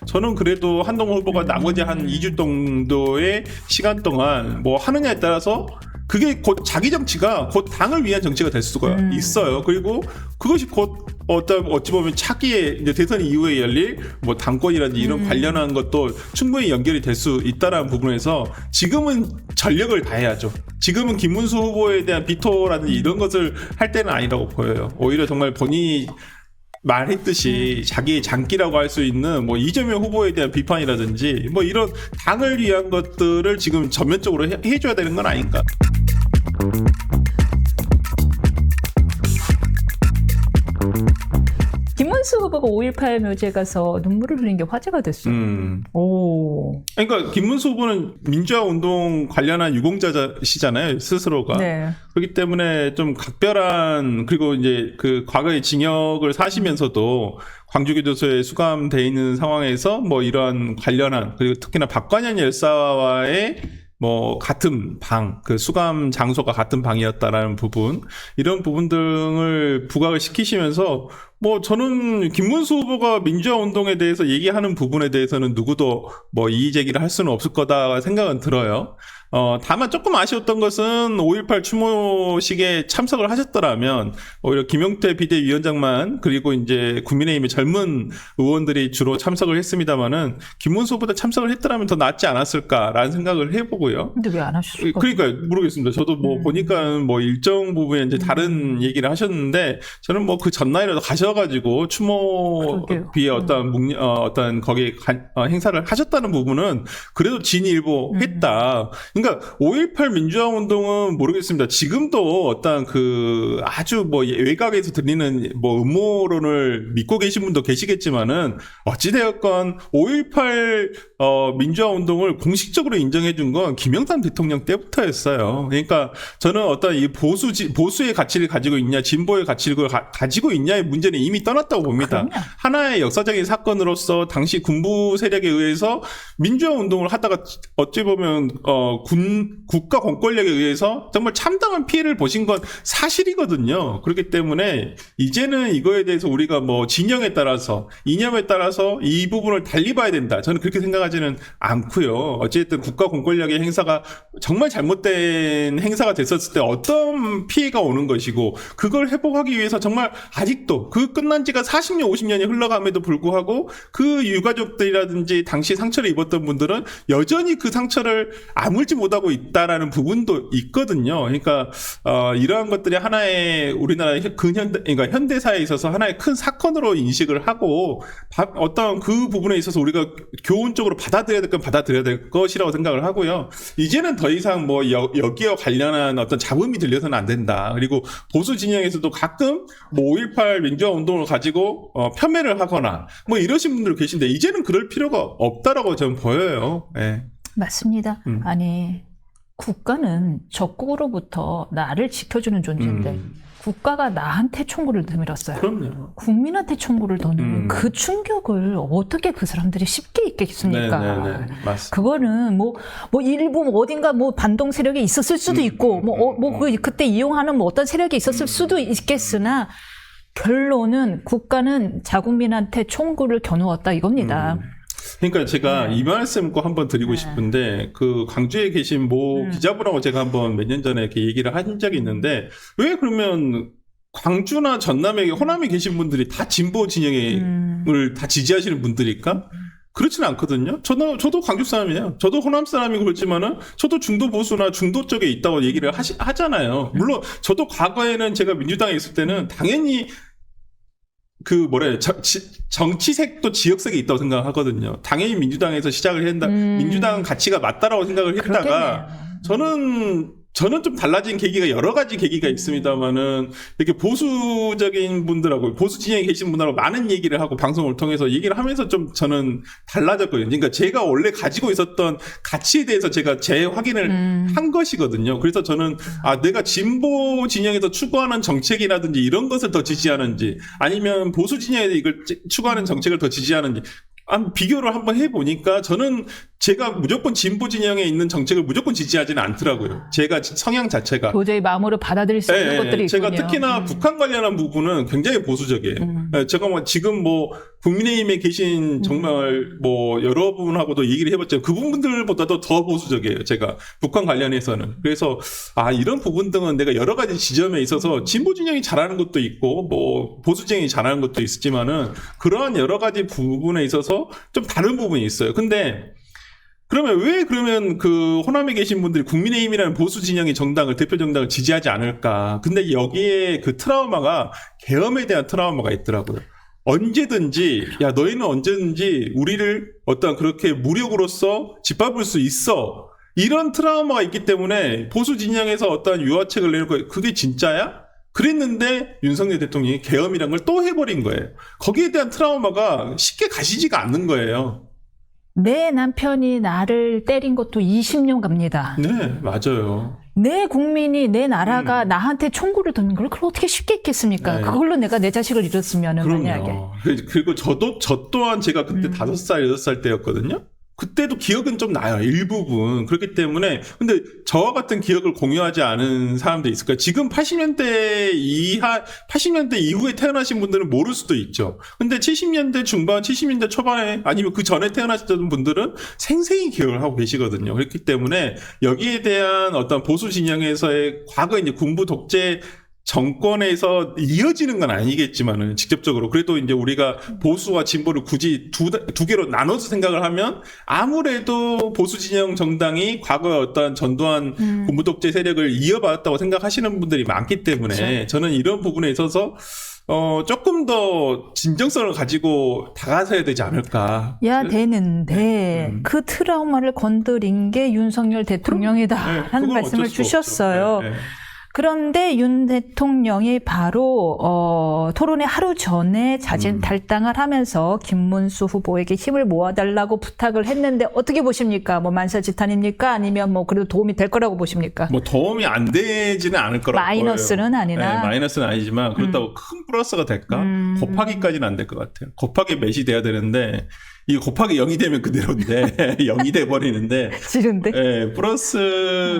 저는 그래도 한동훈 후보가 나머지 한 2주 정도의 시간 동안 뭐 하느냐에 따라서 그게 곧 자기 정치가 곧 당을 위한 정치가 될 수가 있어요. 그리고 그것이 곧 어찌 보면 차기에 이제 대선 이후에 열릴 뭐 당권이라든지 이런 관련한 것도 충분히 연결이 될 수 있다라는 부분에서 지금은 전력을 다해야죠. 지금은 김문수 후보에 대한 비토라든지 이런 것을 할 때는 아니라고 보여요. 오히려 정말 본인이 말했듯이 자기의 장기라고 할 수 있는 뭐 이재명 후보에 대한 비판이라든지 뭐 이런 당을 위한 것들을 지금 전면적으로 해줘야 되는 건 아닌가. 김문수 후보가 5.18 묘지에 가서 눈물을 흘린 게 화제가 됐어요. 오. 그러니까 김문수 후보는 민주화 운동 관련한 유공자시잖아요, 스스로가. 네. 그렇기 때문에 좀 각별한, 그리고 이제 그 과거의 징역을 사시면서도 광주교도소에 수감돼 있는 상황에서 뭐 이러한 관련한, 그리고 특히나 박관현 열사와의 뭐 같은 방, 그 수감 장소가 같은 방이었다라는 부분, 이런 부분 등을 부각을 시키시면서 뭐 저는 김문수 후보가 민주화 운동에 대해서 얘기하는 부분에 대해서는 누구도 뭐 이의 제기를 할 수는 없을 거다 생각은 들어요. 다만 조금 아쉬웠던 것은 5.18 추모식에 참석을 하셨더라면 오히려 김용태 비대위원장만, 그리고 이제 국민의힘의 젊은 의원들이 주로 참석을 했습니다만은 김문수 후보가 참석을 했더라면 더 낫지 않았을까라는 생각을 해보고요. 근데 왜 안 하셨을까? 그러니까 모르겠습니다. 저도 뭐 보니까 뭐 일정 부분에 이제 다른 얘기를 하셨는데, 저는 뭐 그 전날이라도 가셔가지고 추모비에 어떤 거기에 행사를 하셨다는 부분은 그래도 진일보했다. 그러니까 5.18 민주화 운동은 모르겠습니다. 지금도 어떤 그 아주 뭐 외곽에서 들리는 뭐 음모론을 믿고 계신 분도 계시겠지만은 어찌되었건 5.18 민주화 운동을 공식적으로 인정해 준 건 김영삼 대통령 때부터였어요. 그러니까 저는 어떤 이 보수의 가치를 가지고 있냐, 진보의 가치를 가지고 있냐의 문제는 이미 떠났다고 봅니다. 그럼요. 하나의 역사적인 사건으로서 당시 군부 세력에 의해서 민주화 운동을 하다가 어찌 보면 국가 공권력에 의해서 정말 참담한 피해를 보신 건 사실이거든요. 그렇기 때문에 이제는 이거에 대해서 우리가 뭐 진영에 따라서, 이념에 따라서 이 부분을 달리 봐야 된다. 저는 그렇게 생각하지는 않고요. 어쨌든 국가 공권력의 행사가 정말 잘못된 행사가 됐었을 때 어떤 피해가 오는 것이고, 그걸 회복하기 위해서 정말 아직도 그 끝난 지가 40년, 50년이 흘러감에도 불구하고 그 유가족들이라든지 당시 상처를 입었던 분들은 여전히 그 상처를 아물지 못하고 있다라는 부분도 있거든요. 그러니까 이러한 것들이 하나의 우리나라 그러니까 현대사에 있어서 하나의 큰 사건으로 인식을 하고 어떤 그 부분에 있어서 우리가 교훈적으로 받아들여야 될 건 받아들여야 될 것이라고 생각을 하고요. 이제는 더 이상 뭐 여기와 관련한 어떤 잡음이 들려서는 안 된다. 그리고 보수 진영에서도 가끔 뭐 5.18 민주화 운동을 가지고 폄훼를 하거나 뭐 이러신 분들 계신데 이제는 그럴 필요가 없다라고 저는 보여요. 네. 맞습니다. 아니, 국가는 적국으로부터 나를 지켜주는 존재인데 국가가 나한테 총구를 내밀었어요. 그럼요. 국민한테 총구를 더 내밀 그 충격을 어떻게 그 사람들이 쉽게 잊겠습니까? 네네네. 맞습니다. 그거는 뭐 일부 뭐 어딘가 뭐 반동 세력이 있었을 수도 있고 그때 이용하는 뭐 어떤 세력이 있었을 수도 있겠으나 결론은 국가는 자국민한테 총구를 겨누었다 이겁니다. 그러니까 제가 이 말씀 꼭 한번 드리고 싶은데, 그 광주에 계신 모 기자분하고 제가 한번 몇 년 전에 이렇게 얘기를 한 적이 있는데, 왜 그러면 광주나 전남에, 호남에 계신 분들이 다 진보 진영을 다 지지하시는 분들일까? 그렇지는 않거든요. 저도 광주 사람이에요. 저도 호남 사람이고 그렇지만은 저도 중도 보수나 중도 쪽에 있다고 얘기를 하잖아요. 물론 저도 과거에는 제가 민주당에 있을 때는 당연히 정치색도 지역색이 있다고 생각하거든요. 당연히 민주당에서 시작을 한다. 민주당 가치가 맞다라고 생각을 했다가, 저는 좀 달라진 계기가 여러 가지 계기가 있습니다만은, 이렇게 보수적인 분들하고, 보수 진영에 계신 분들하고 많은 얘기를 하고, 방송을 통해서 얘기를 하면서 좀 저는 달라졌거든요. 그러니까 제가 원래 가지고 있었던 가치에 대해서 제가 재확인을 한 것이거든요. 그래서 저는, 내가 진보 진영에서 추구하는 정책이라든지 이런 것을 더 지지하는지, 아니면 보수 진영에서 이걸 추구하는 정책을 더 지지하는지, 비교를 한번 해보니까 저는 제가 무조건 진보 진영에 있는 정책을 무조건 지지하지는 않더라고요. 제가 성향 자체가. 도저히 마음으로 받아들일 수 없는 것들이 있군요. 제가 특히나 북한 관련한 부분은 굉장히 보수적이에요. 제가 뭐 지금 뭐 국민의힘에 계신 정말 뭐 여러분하고도 얘기를 해봤지만 그 부분들보다도 더 보수적이에요. 제가 북한 관련해서는. 그래서 이런 부분 등은 내가 여러 가지 지점에 있어서 진보 진영이 잘하는 것도 있고 뭐 보수 진영이 잘하는 것도 있지만은 그러한 여러 가지 부분에 있어서 좀 다른 부분이 있어요. 근데 그러면 그 호남에 계신 분들이 국민의힘이라는 보수 진영의 정당을, 대표 정당을 지지하지 않을까. 근데 여기에 그 트라우마가, 계엄에 대한 트라우마가 있더라고요. 너희는 언제든지 우리를 어떤 그렇게 무력으로서 짓밟을 수 있어. 이런 트라우마가 있기 때문에 보수 진영에서 어떤 유화책을 내는 거예요. 그게 진짜야? 그랬는데 윤석열 대통령이 계엄이란 걸 또 해버린 거예요. 거기에 대한 트라우마가 쉽게 가시지가 않는 거예요. 내 남편이 나를 때린 것도 20년 갑니다. 네, 맞아요. 내 국민이, 내 나라가 나한테 총구를 든 걸 그걸 어떻게 쉽게 했겠습니까? 네. 그걸로 내가 내 자식을 잃었으면은 만약에. 그럼요. 그리고 저 또한 제가 그때 5살, 6살 때였거든요. 그때도 기억은 좀 나요. 일부분. 그렇기 때문에. 근데 저와 같은 기억을 공유하지 않은 사람도 있을 거예요. 지금 80년대 이후에 태어나신 분들은 모를 수도 있죠. 근데 70년대 중반, 70년대 초반에 아니면 그 전에 태어나셨던 분들은 생생히 기억을 하고 계시거든요. 그렇기 때문에 여기에 대한 어떤 보수 진영에서의 과거 이제 군부 독재 정권에서 이어지는 건 아니겠지만은 직접적으로 그래도 이제 우리가 보수와 진보를 굳이 두 개로 나눠서 생각을 하면 아무래도 보수 진영 정당이 과거에 어떤 전두환 군부 독재 세력을 이어받았다고 생각하시는 분들이 많기 때문에 그렇죠. 저는 이런 부분에 있어서 조금 더 진정성을 가지고 다가서야 되지 않을까. 되는데 그 트라우마를 건드린 게 윤석열 대통령이다 하는 그건 말씀을 어쩔 수 없죠. 주셨어요. 네. 그런데 윤 대통령이 바로 토론회 하루 전에 자진 탈당을 하면서 김문수 후보에게 힘을 모아달라고 부탁을 했는데 어떻게 보십니까? 뭐 만사지탄입니까? 아니면 뭐 그래도 도움이 될 거라고 보십니까? 뭐 도움이 안 되지는 않을 거라고 마이너스는 보여요. 아니나? 네, 마이너스는 아니지만 그렇다고 큰 플러스가 될까? 곱하기까지는 안 될 것 같아요. 곱하기 몇이 돼야 되는데 이 곱하기 0이 되면 그대로인데 0이 돼 버리는데 싫은데? 네, 플러스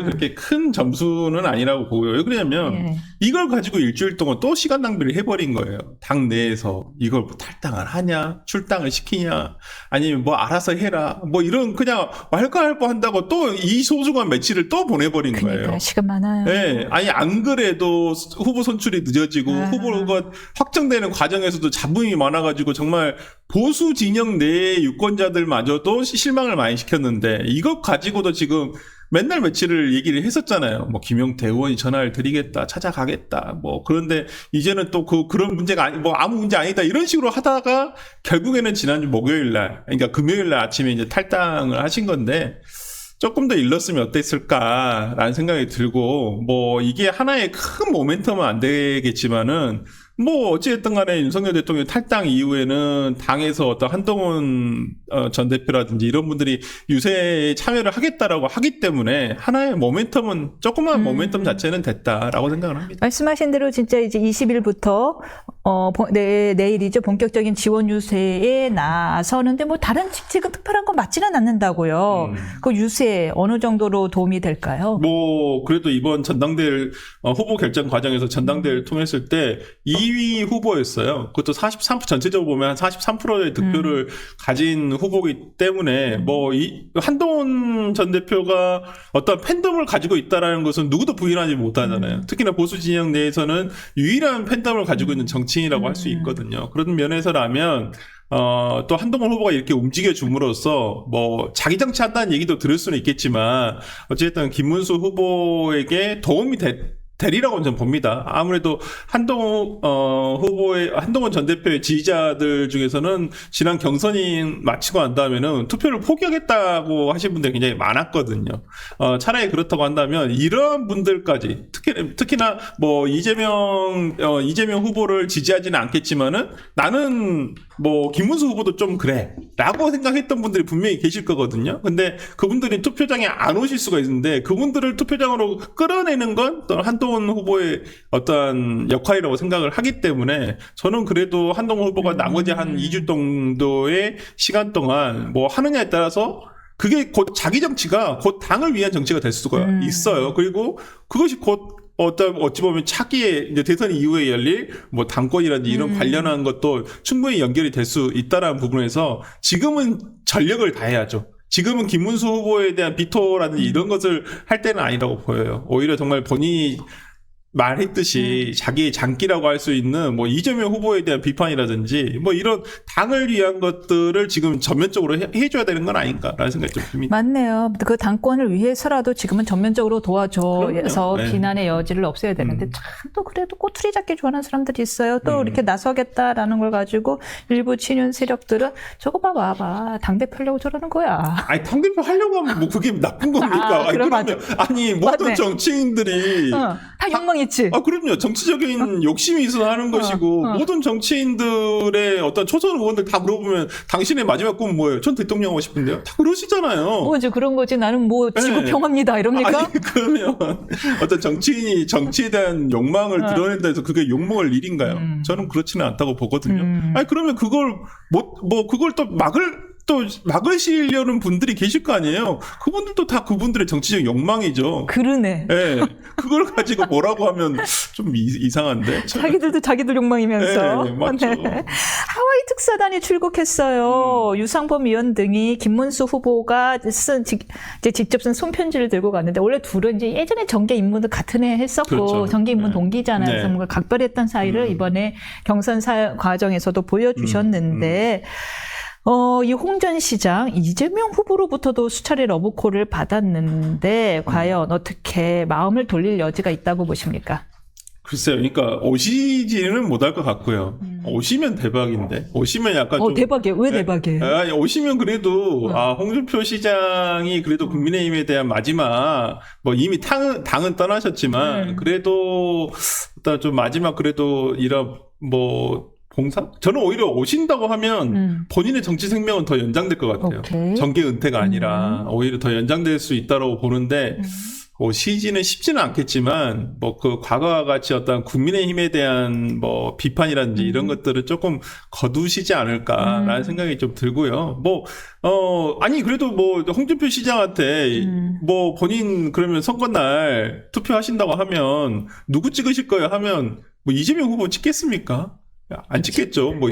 그렇게 큰 점수는 아니라고 보고요. 왜 그러냐면 이걸 가지고 일주일 동안 또 시간 낭비를 해버린 거예요. 당 내에서 이걸 뭐 탈당을 하냐, 출당을 시키냐, 아니면 뭐 알아서 해라, 뭐 이런 그냥 말까할거 한다고 또 이 소중한 며칠을 또 보내버린 그러니까 거예요. 시간 많아요. 네, 아니 안 그래도 후보 선출이 늦어지고 후보가 확정되는 과정에서도 잡음이 많아가지고 정말 보수 진영 내의 유권자들마저도 실망을 많이 시켰는데 이것 가지고도 지금 맨날 며칠을 얘기를 했었잖아요. 뭐 김용태 의원이 전화를 드리겠다, 찾아가겠다. 뭐 그런데 이제는 또 그런 문제가 뭐 아무 문제 아니다 이런 식으로 하다가 결국에는 지난주 목요일 날, 그러니까 금요일 날 아침에 이제 탈당을 하신 건데. 조금 더 일렀으면 어땠을까라는 생각이 들고, 뭐, 이게 하나의 큰 모멘텀은 안 되겠지만은, 뭐, 어찌됐든 간에 윤석열 대통령 탈당 이후에는 당에서 어떤 한동훈 전 대표라든지 이런 분들이 유세에 참여를 하겠다라고 하기 때문에 하나의 모멘텀은, 조그만 모멘텀 자체는 됐다라고 생각을 합니다. 말씀하신 대로 진짜 이제 20일부터 내일이죠. 본격적인 지원 유세에 나서는데 뭐 다른 지금 특별한 건 맞지는 않는다고요. 그 유세 어느 정도로 도움이 될까요? 뭐 그래도 이번 전당대회 후보 결정 과정에서 전당대회를 통했을 때 2위 후보였어요. 그것도 43% 전체적으로 보면 한 43%의 득표를 가진 후보이기 때문에 뭐 한동훈 전 대표가 어떤 팬덤을 가지고 있다라는 것은 누구도 부인하지 못하잖아요. 특히나 보수 진영 내에서는 유일한 팬덤을 가지고 있는 정치인이라고 할 수 있거든요. 그런 면에서라면 또 한동훈 후보가 이렇게 움직여 줌으로써 뭐 자기 정치한다는 얘기도 들을 수는 있겠지만 어쨌든 김문수 후보에게 도움이 되리라고 저는 봅니다. 아무래도 한동훈 전 대표의 지지자들 중에서는 지난 경선이 마치고 난 다음에는 투표를 포기하겠다고 하신 분들이 굉장히 많았거든요. 차라리 그렇다고 한다면 이러한 분들까지 특히나 뭐 이재명 후보를 지지하지는 않겠지만은 나는 뭐 김문수 후보도 좀 그래라고 생각했던 분들이 분명히 계실 거거든요. 근데 그분들이 투표장에 안 오실 수가 있는데 그분들을 투표장으로 끌어내는 건 또 한동훈 후보의 어떤 역할이라고 생각을 하기 때문에 저는 그래도 한동훈 후보가 나머지 한 2주 정도의 시간 동안 뭐 하느냐에 따라서 그게 곧 자기 정치가 곧 당을 위한 정치가 될 수가 있어요. 그리고 그것이 곧 어찌 보면 차기에 이제 대선 이후에 열릴 뭐 당권이라든지 이런 관련한 것도 충분히 연결이 될 수 있다라는 부분에서 지금은 전력을 다해야죠. 지금은 김문수 후보에 대한 비토라든지 이런 것을 할 때는 아니라고 보여요. 오히려 정말 본인이 말했듯이 자기의 장기라고 할 수 있는 뭐 이재명 후보에 대한 비판이라든지 뭐 이런 당을 위한 것들을 지금 전면적으로 해줘야 되는 건 아닌가라는 생각이 좀 듭니다. 맞네요. 그 당권을 위해서라도 지금은 전면적으로 도와줘서 네. 비난의 여지를 없애야 되는데 참 또 그래도 꼬투리 잡기 좋아하는 사람들이 있어요. 또 이렇게 나서겠다라는 걸 가지고 일부 친윤 세력들은 저거 봐봐 당대표려고 저러는 거야. 아니 당대표 하려고 하면 뭐 그게 나쁜 겁니까? 아니, 그럼 그러면 아니 모든 맞네. 정치인들이 다 욕망 있지. 그럼요. 정치적인 욕심이 있어서 하는 것이고 모든 정치인들의 어떤 초선 의원들 다 물어보면 당신의 마지막 꿈은 뭐예요? 전 대통령 하고 싶은데요. 다 그러시잖아요. 뭐 이제 그런 거지. 나는 뭐 지구 네. 평화입니다. 이럽니까? 아니 그러면 어떤 정치인이 정치에 대한 욕망을 드러낸다 해서 그게 욕먹을 일인가요? 저는 그렇지는 않다고 보거든요. 아니 그러면 그걸 그걸 또 막으시려는 분들이 계실 거 아니에요. 그분들도 다 그분들의 정치적 욕망이죠. 그러네. 예. 그걸 가지고 뭐라고 하면 좀 이상한데. 자기들도 자기들 욕망이면서. 네, 맞죠. 하와이 특사단이 출국했어요. 유상범 의원 등이 김문수 후보가 이제 직접 쓴 손편지를 들고 갔는데 원래 둘은 이제 예전에 정계 입문도 같은 해 했었고 그렇죠. 정계 입문 네. 동기잖아요. 네. 그래서 뭔가 각별했던 사이를 이번에 경선 과정에서도 보여주셨는데 이 홍 전 시장 이재명 후보로부터도 수차례 러브콜을 받았는데 과연 어떻게 마음을 돌릴 여지가 있다고 보십니까? 글쎄요. 그러니까 오시지는 못할 것 같고요. 오시면 대박인데. 오시면 약간 좀 대박이에요. 왜 대박이에요? 아니, 오시면 그래도 홍준표 시장이 그래도 국민의힘에 대한 마지막 뭐 이미 당은 떠나셨지만 그래도 일단 좀 마지막 그래도 이런 뭐 봉사? 저는 오히려 오신다고 하면 본인의 정치 생명은 더 연장될 것 같아요. 오케이. 정계 은퇴가 아니라 오히려 더 연장될 수 있다고 보는데 시지는 쉽지는 않겠지만 뭐 그 과거와 같이 어떤 국민의힘에 대한 뭐 비판이라든지 이런 것들을 조금 거두시지 않을까라는 생각이 좀 들고요. 아니 그래도 뭐 홍준표 시장한테 뭐 본인 그러면 선거날 투표하신다고 하면 누구 찍으실 거예요 하면 뭐 이재명 후보 찍겠습니까? 안 찍겠죠. 뭐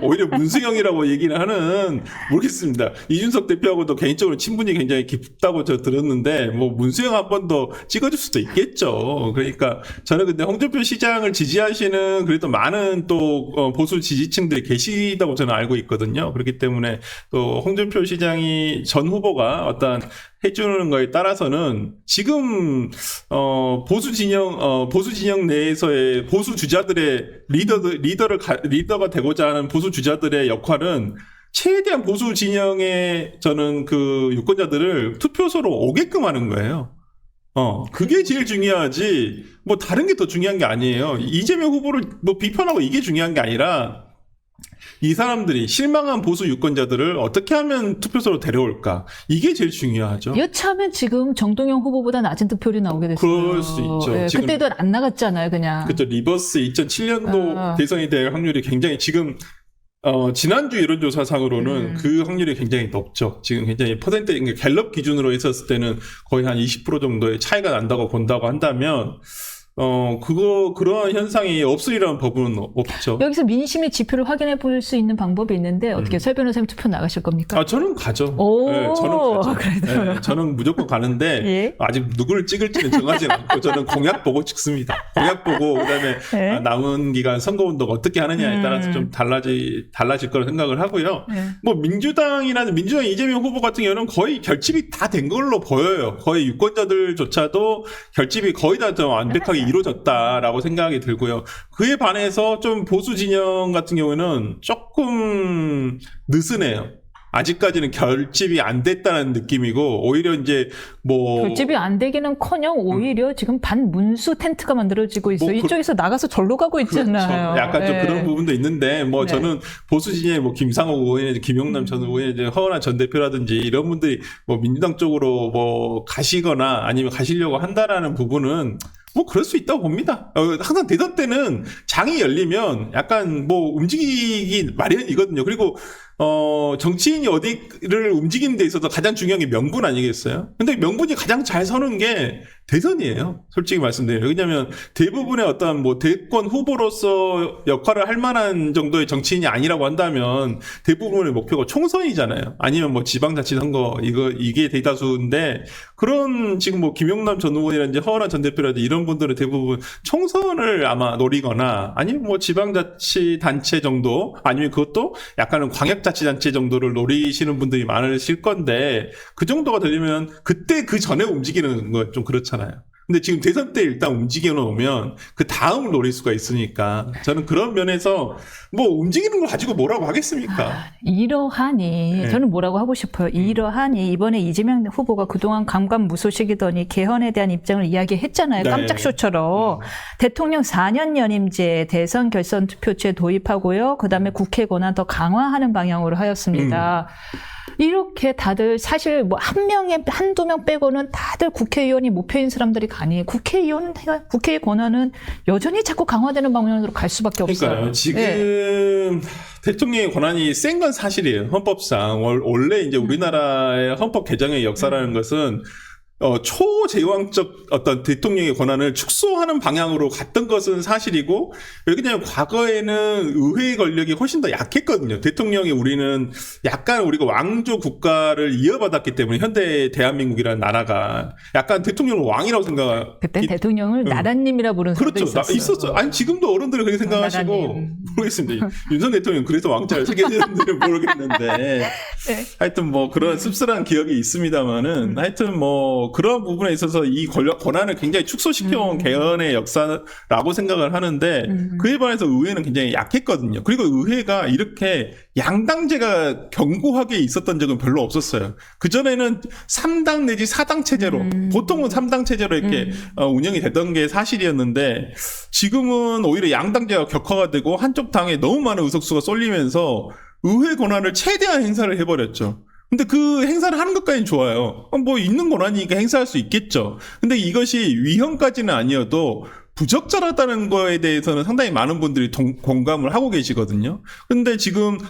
오히려 문수영이라고 얘기는 하는 모르겠습니다. 이준석 대표하고도 개인적으로 친분이 굉장히 깊다고 저 들었는데 뭐 문수영 한 번 더 찍어줄 수도 있겠죠. 그러니까 저는 근데 홍준표 시장을 지지하시는 그래도 많은 또 보수 지지층들이 계시다고 저는 알고 있거든요. 그렇기 때문에 또 홍준표 시장이 전 후보가 어떤 해주는 거에 따라서는 지금 보수 진영 내에서의 보수 주자들의 리더가 되고자 하는 보수 주자들의 역할은 최대한 보수 진영의 저는 그 유권자들을 투표소로 오게끔 하는 거예요. 그게 제일 중요하지. 뭐 다른 게 더 중요한 게 아니에요. 이재명 후보를 뭐 비판하고 이게 중요한 게 아니라 이 사람들이 실망한 보수 유권자들을 어떻게 하면 투표소로 데려올까? 이게 제일 중요하죠. 여차하면 지금 정동영 후보보다 낮은 득표율이 나오게 됐어요. 그럴 수 있죠. 네, 지금 그때도 안 나갔잖아요, 그냥. 그렇죠. 리버스 2007년도 대선이 될 확률이 굉장히 지금 지난주 여론조사상으로는 그 확률이 굉장히 높죠. 지금 굉장히 퍼센트 갤럽 기준으로 했었을 때는 거의 한 20% 정도의 차이가 난다고 본다고 한다면 그런 현상이 없으리라는 법은 없죠. 여기서 민심의 지표를 확인해 볼 수 있는 방법이 있는데 어떻게 설 변호사님 투표 나가실 겁니까? 저는 가죠. 오, 네, 저는 가죠. 그래도요. 네, 저는 무조건 가는데 예. 아직 누구를 찍을지는 정하지 않고 저는 공약 보고 찍습니다. 공약 보고 그다음에 네. 남은 기간 선거운동 어떻게 하느냐에 따라서 좀 달라질 거라 생각을 하고요. 네. 뭐 민주당 이재명 후보 같은 경우는 거의 결집이 다 된 걸로 보여요. 거의 유권자들조차도 결집이 거의 다 좀 완벽하게 이루어졌다라고 생각이 들고요. 그에 반해서 좀 보수 진영 같은 경우에는 조금 느슨해요. 아직까지는 결집이 안 됐다는 느낌이고 오히려 이제 뭐 결집이 안 되기는커녕 오히려 지금 반문수 텐트가 만들어지고 있어요. 뭐 이쪽에서 나가서 절로 가고 있잖아요. 그렇죠. 약간 좀 네. 그런 부분도 있는데 뭐 네. 저는 보수 진영의 뭐 김상호 의원이나 김용남 전 의원이 허은하 전 대표라든지 이런 분들이 뭐 민주당 쪽으로 뭐 가시거나 아니면 가시려고 한다라는 부분은 뭐 그럴 수 있다고 봅니다. 항상 대선 때는 장이 열리면 약간 뭐 움직이기 마련이거든요. 그리고 정치인이 어디를 움직이는 데 있어서 가장 중요한 게 명분 아니겠어요? 근데 명분이 가장 잘 서는 게 대선이에요. 솔직히 말씀드려요. 왜냐하면 대부분의 어떤 뭐 대권 후보로서 역할을 할 만한 정도의 정치인이 아니라고 한다면 대부분의 목표가 총선이잖아요. 아니면 뭐 지방자치선거 이게 대다수인데 그런 지금 뭐 김용남 전 의원이라든지 허은하 전 대표라든지 이런 분들은 대부분 총선을 아마 노리거나 아니면 뭐 지방자치단체 정도 아니면 그것도 약간은 광역자치단체 정도를 노리시는 분들이 많으실 건데 그 정도가 되려면 그때 그 전에 움직이는 건 좀 그렇잖아요. 근데 지금 대선 때 일단 움직여 놓으면 그 다음을 노릴 수가 있으니까 저는 그런 면에서 뭐 움직이는 걸 가지고 뭐라고 하겠습니까? 이러하니 네. 저는 뭐라고 하고 싶어요. 이러하니 이번에 이재명 후보가 그동안 감감무소식이더니 개헌에 대한 입장을 이야기했잖아요. 네. 깜짝 쇼처럼. 대통령 4년 연임제 대선 결선 투표제 도입하고요. 그다음에 국회 권한 더 강화하는 방향으로 하였습니다. 이렇게 다들 사실 뭐 한 명에 한두 명 빼고는 다들 국회의원이 목표인 사람들이 가니 국회의 권한은 여전히 자꾸 강화되는 방향으로 갈 수밖에 없어요. 그러니까요. 지금 네. 대통령의 권한이 센 건 사실이에요. 헌법상. 원래 이제 우리나라의 헌법 개정의 역사라는 것은 초제왕적 어떤 대통령의 권한을 축소하는 방향으로 갔던 것은 사실이고, 왜냐하면 과거에는 의회의 권력이 훨씬 더 약했거든요. 대통령이 우리는 약간 우리가 왕조 국가를 이어받았기 때문에 현대 대한민국이라는 나라가 약간 대통령을 왕이라고 생각. 그때 대통령을 나라님이라 부르는 사람도 그렇죠. 있었어요. 있었죠. 아니 지금도 어른들은 그렇게 생각하시고 나라님. 모르겠습니다. 윤석 대통령 그래서 왕자를 세게 되는지는 모르겠는데 네. 하여튼 뭐 그런 씁쓸한 기억이 있습니다만은 하여튼 뭐 그런 부분에 있어서 이 권한을 굉장히 축소시켜온 개헌의 역사라고 생각을 하는데 그에 반해서 의회는 굉장히 약했거든요. 그리고 의회가 이렇게 양당제가 견고하게 있었던 적은 별로 없었어요. 그전에는 3당 내지 4당 체제로 보통은 3당 체제로 이렇게 운영이 됐던 게 사실이었는데 지금은 오히려 양당제가 격화가 되고 한쪽 당에 너무 많은 의석수가 쏠리면서 의회 권한을 최대한 행사를 해버렸죠. 근데 그 행사를 하는 것까지는 좋아요. 뭐 있는 권한이니까 행사할 수 있겠죠. 근데 이것이 위헌까지는 아니어도 부적절하다는 거에 대해서는 상당히 많은 분들이 공감을 하고 계시거든요. 근데 지금은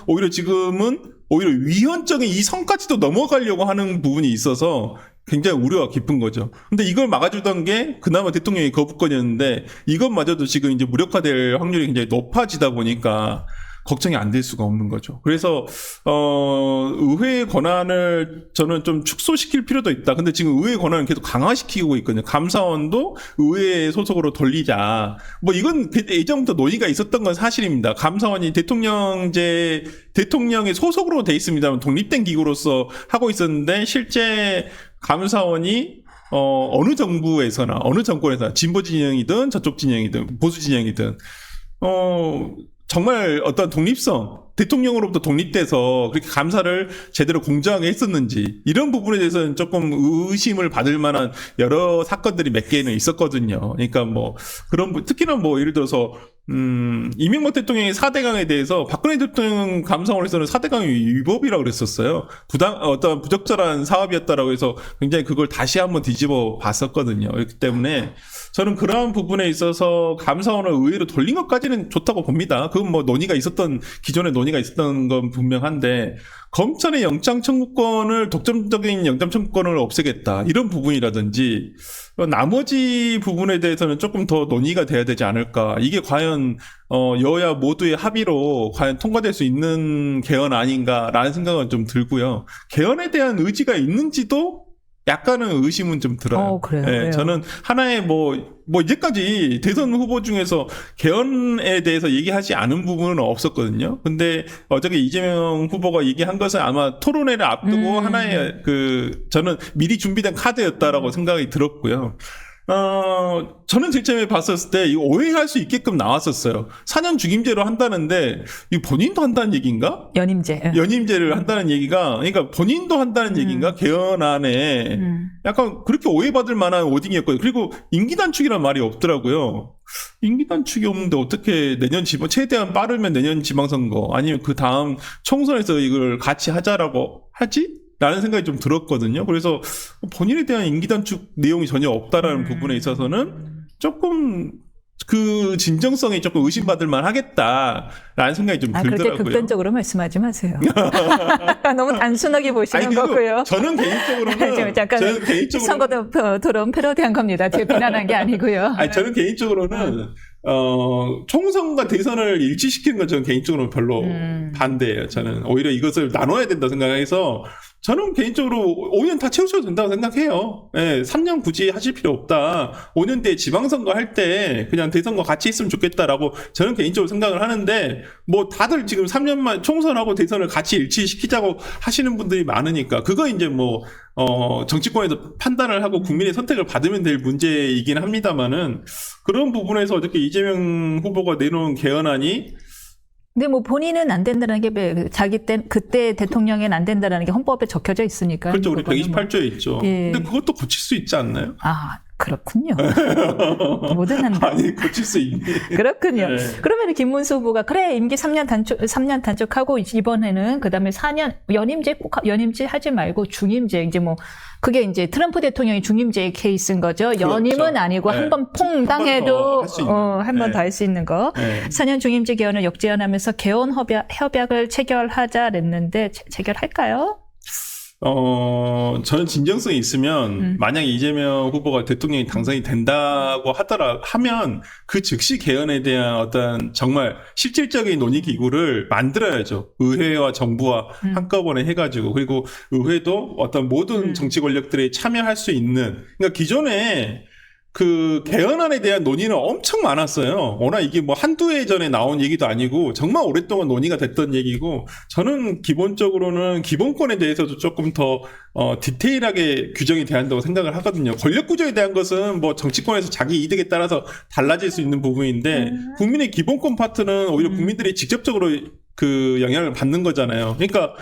오히려 위헌적인 이 선까지도 넘어가려고 하는 부분이 있어서 굉장히 우려가 깊은 거죠. 근데 이걸 막아주던 게 그나마 대통령의 거부권이었는데 이것마저도 지금 이제 무력화될 확률이 굉장히 높아지다 보니까 걱정이 안 될 수가 없는 거죠. 그래서 의회의 권한을 저는 좀 축소시킬 필요도 있다. 근데 지금 의회의 권한을 계속 강화시키고 있거든요. 감사원도 의회 소속으로 돌리자. 뭐 이건 예전부터 논의가 있었던 건 사실입니다. 감사원이 대통령의 소속으로 돼 있습니다만 독립된 기구로서 하고 있었는데 실제 감사원이 어느 정부에서나 어느 정권에서나 진보 진영이든 저쪽 진영이든 보수 진영이든 정말 어떤 독립성, 대통령으로부터 독립돼서 그렇게 감사를 제대로 공정하게 했었는지 이런 부분에 대해서는 조금 의심을 받을 만한 여러 사건들이 몇 개는 있었거든요. 그러니까 뭐 그런 특히나 뭐 예를 들어서 이명박 대통령의 4대강에 대해서 박근혜 대통령 감사원에서는 4대강이 위법이라고 그랬었어요. 어떤 부적절한 사업이었다라고 해서 굉장히 그걸 다시 한번 뒤집어 봤었거든요. 그렇기 때문에 저는 그러한 부분에 있어서 감사원을 의회로 돌린 것까지는 좋다고 봅니다. 그건 뭐 기존에 논의가 있었던 건 분명한데 검찰의 영장 청구권을 독점적인 영장 청구권을 없애겠다 이런 부분이라든지 나머지 부분에 대해서는 조금 더 논의가 돼야 되지 않을까. 이게 과연 여야 모두의 합의로 과연 통과될 수 있는 개헌 아닌가라는 생각은 좀 들고요. 개헌에 대한 의지가 있는지도 약간은 의심은 좀 들어요. 그래요. 네, 그래요. 저는 하나의 이제까지 대선 후보 중에서 개헌에 대해서 얘기하지 않은 부분은 없었거든요. 근데 어저께 이재명 후보가 얘기한 것은 아마 토론회를 앞두고 하나의 저는 미리 준비된 카드였다라고 생각이 들었고요. 저는 제일 처음에 봤었을 때 이거 오해할 수 있게끔 나왔었어요. 4년 중임제로 한다는데 이 본인도 한다는 얘기인가? 연임제를 한다는 얘기가 그러니까 본인도 한다는 얘기인가? 개헌안에 약간 그렇게 오해받을 만한 워딩이었거든요. 그리고 임기 단축이란 말이 없더라고요. 임기 단축이 없는데 어떻게 최대한 빠르면 내년 지방선거 아니면 그 다음 총선에서 이걸 같이 하자라고 하지? 라는 생각이 좀 들었거든요. 그래서 본인에 대한 임기 단축 내용이 전혀 없다라는 부분에 있어서는 조금 그 진정성이 조금 의심받을 만하겠다라는 생각이 좀 그렇게 들더라고요. 극단적으로 말씀하지 마세요. 너무 단순하게 보시는 그리고 거고요. 저는 개인적으로는 잠깐 선거 토론 패러디한 겁니다. 제가 비난한 게 아니고요. 저는 개인적으로는 총선과 대선을 일치시키는 건 저는 개인적으로 별로 반대예요. 저는 오히려 이것을 나눠야 된다 생각해서 저는 개인적으로 5년 다 채우셔도 된다고 생각해요. 3년 굳이 하실 필요 없다. 5년 뒤에 지방선거 할 때 그냥 대선과 같이 있으면 좋겠다라고 저는 개인적으로 생각을 하는데 뭐 다들 지금 3년만 총선하고 대선을 같이 일치시키자고 하시는 분들이 많으니까 그거 이제 뭐 정치권에서 판단을 하고 국민의 선택을 받으면 될 문제이긴 합니다만은 그런 부분에서 어떻게 이재명 후보가 내놓은 개헌안이 근데 뭐 본인은 안 된다는 게 자기 때 그때 대통령엔 안 된다는 게 헌법에 적혀져 있으니까. 그렇죠. 우리 그거는 128조에 있죠. 예. 근데 그것도 고칠 수 있지 않나요? 그렇군요. 뭐든 한다. 아니 고칠 수 있니? 그렇군요. 네. 그러면 김문수 후보가 그래 임기 3년 단축하고 이번에는 그다음에 4년 연임제 하지 말고 중임제 이제 뭐 그게 이제 트럼프 대통령이 중임제 케이스인 거죠. 그렇죠. 연임은 아니고 네. 한 번 퐁당해도 한 번 네. 더 할 수 있는 거. 네. 4년 중임제 개헌을 역제안하면서 개헌 협약을 체결하자 그랬는데 체결할까요? 저는 진정성이 있으면 만약에 이재명 후보가 대통령이 당선이 된다고 하면 그 즉시 개헌에 대한 어떤 정말 실질적인 논의 기구를 만들어야죠. 의회와 정부와 한꺼번에 해가지고 그리고 의회도 어떤 모든 정치 권력들이 참여할 수 있는 그러니까 기존에 그 개헌안에 대한 논의는 엄청 많았어요. 워낙 이게 뭐 한두 해 전에 나온 얘기도 아니고 정말 오랫동안 논의가 됐던 얘기고 저는 기본적으로는 기본권에 대해서도 조금 더 디테일하게 규정이 돼야 한다고 생각을 하거든요. 권력 구조에 대한 것은 뭐 정치권에서 자기 이득에 따라서 달라질 수 있는 부분인데 국민의 기본권 파트는 오히려 국민들이 직접적으로 그 영향을 받는 거잖아요. 그러니까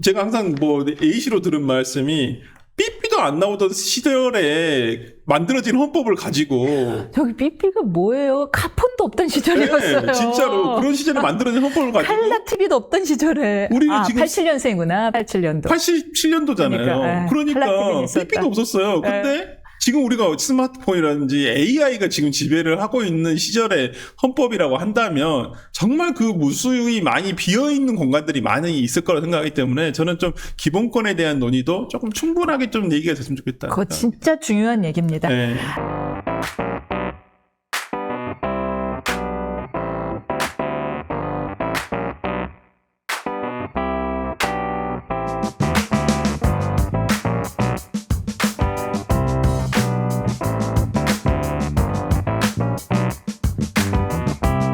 제가 항상 뭐 A씨로 들은 말씀이 삐삐도 안 나오던 시절에 만들어진 헌법을 가지고 저기 삐삐가 뭐예요? 카폰도 없던 시절이었어요. 네, 진짜로 그런 시절에 만들어진 헌법을 가지고 칼라 TV도 없던 시절에 우리가 지금 87년생이구나. 87년도. 87년도잖아요. 그러니까, 칼라 TV는 있었다. 삐삐도 없었어요. 근데 지금 우리가 스마트폰이라든지 AI가 지금 지배를 하고 있는 시절의 헌법이라고 한다면 정말 그 무수히 많이 비어있는 공간들이 많이 있을 거라 생각하기 때문에 저는 좀 기본권에 대한 논의도 조금 충분하게 좀 얘기가 됐으면 좋겠다. 그거 진짜 중요한 얘기입니다. 네.